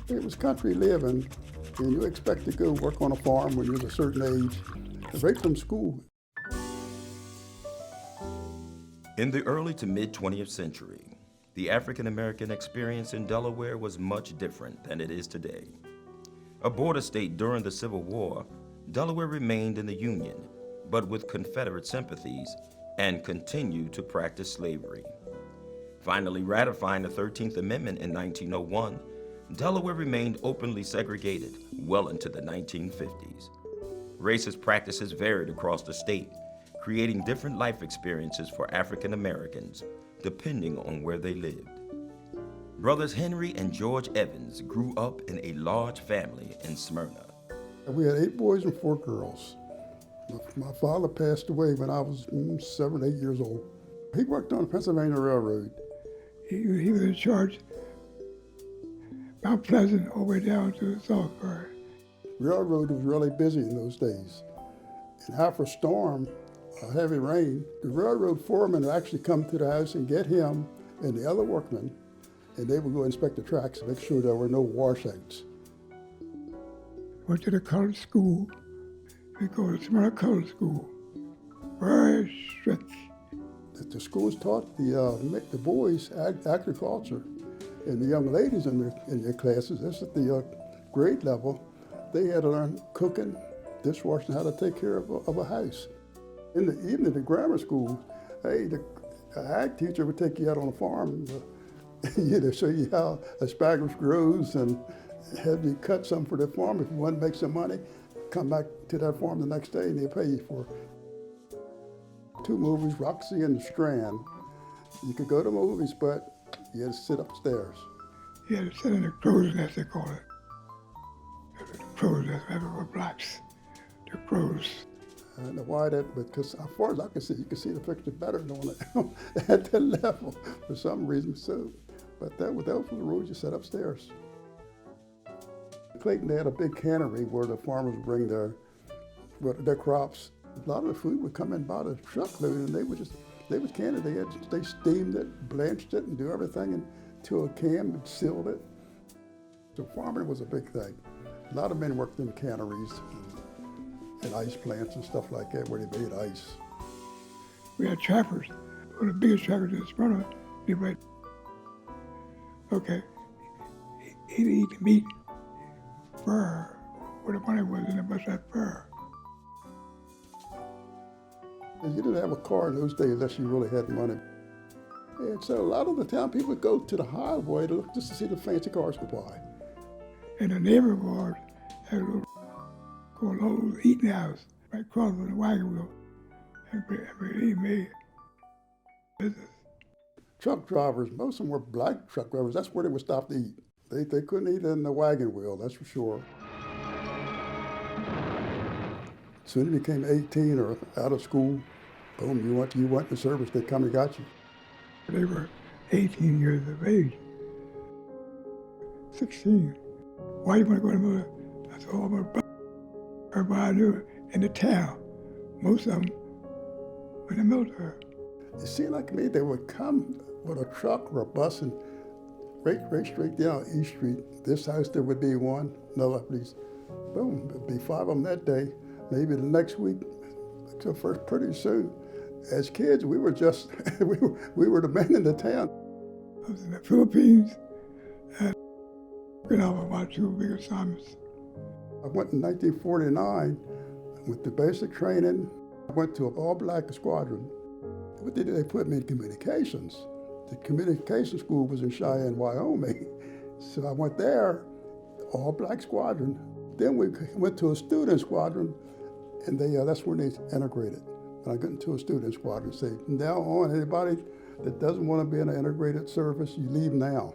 It was country living, and you expect to go work on a farm when you're a certain age, right from school. In the early to mid-20th century, the African-American experience in Delaware was much different than it is today. A border state during the Civil War, Delaware remained in the Union, but with Confederate sympathies, and continued to practice slavery. Finally ratifying the 13th Amendment in 1901, Delaware remained openly segregated well into the 1950s. Racist practices varied across the state, creating different life experiences for African Americans, depending on where they lived. Brothers Henry and George Evans grew up in a large family in Smyrna. We had 8 boys and 4 girls. My father passed away when I was 7, 8 years old. He worked on the Pennsylvania Railroad. He was in charge Mount Pleasant all the way down to Salisbury. Railroad was really busy in those days. And after a storm, a heavy rain, the railroad foreman would actually come to the house and get him and the other workmen, and they would go inspect the tracks and make sure there were no washouts. Went to the colored school. We go to Smyrna Colored School. Very strict. The schools taught the boys agriculture, and the young ladies in their classes, this at the grade level, they had to learn cooking, dishwashing, how to take care of a house. In the evening, the grammar school, hey, the ag teacher would take you out on a farm, show you how asparagus grows and have you cut some for the farm. If you want to make some money, come back to that farm the next day and they'll pay you for it. 2 movies, Roxy and The Strand. You could go to movies, but you had to sit upstairs. You had to sit in the crow's nest, they call it. The crow's nest, everywhere blacks. The crows. I don't know why that, because as far as I can see, you can see the picture better on it at that level for some reason. So, but that was the rules. You sat upstairs. Clayton, they had a big cannery where the farmers would bring their crops. A lot of the food would come in by the truckload, and they would can it. They steamed it, blanched it, and do everything into a can and sealed it. So farming was a big thing. A lot of men worked in canneries and ice plants and stuff like that where they made ice. We had trappers. One of the biggest trappers in Smyrna. Okay, he'd eat the meat, fur, where the money was in it, must have fur. You didn't have a car in those days unless you really had money. And so a lot of the town people would go to the highway to look just to see the fancy cars go by. And the neighborhood had a little eating house right across from the wagon wheel. And he made business. Truck drivers, most of them were black truck drivers. That's where they would stop to eat. They couldn't eat in the wagon wheel, that's for sure. Soon as you became 18 or out of school, boom, you went to service, they come and got you. They were 18 years of age, 16. Why you want to go to the military? I said, oh, my everybody I knew in the town, most of them were in the military. It seemed like to me they would come with a truck or a bus and right straight down East Street. This house, there would be one, another place. Boom, there'd be 5 of them that day. Maybe the next week, so first pretty soon. As kids, we were just, we were the men in the town. I was in the Philippines and working out my 2 big assignments. I went in 1949 with the basic training. I went to an all-black squadron. What did they put me in communications? The communication school was in Cheyenne, Wyoming. So I went there, all-black squadron. Then we went to a student squadron, and that's when they integrated. And I got into a student squadron and said, now on, anybody that doesn't want to be in an integrated service, you leave now.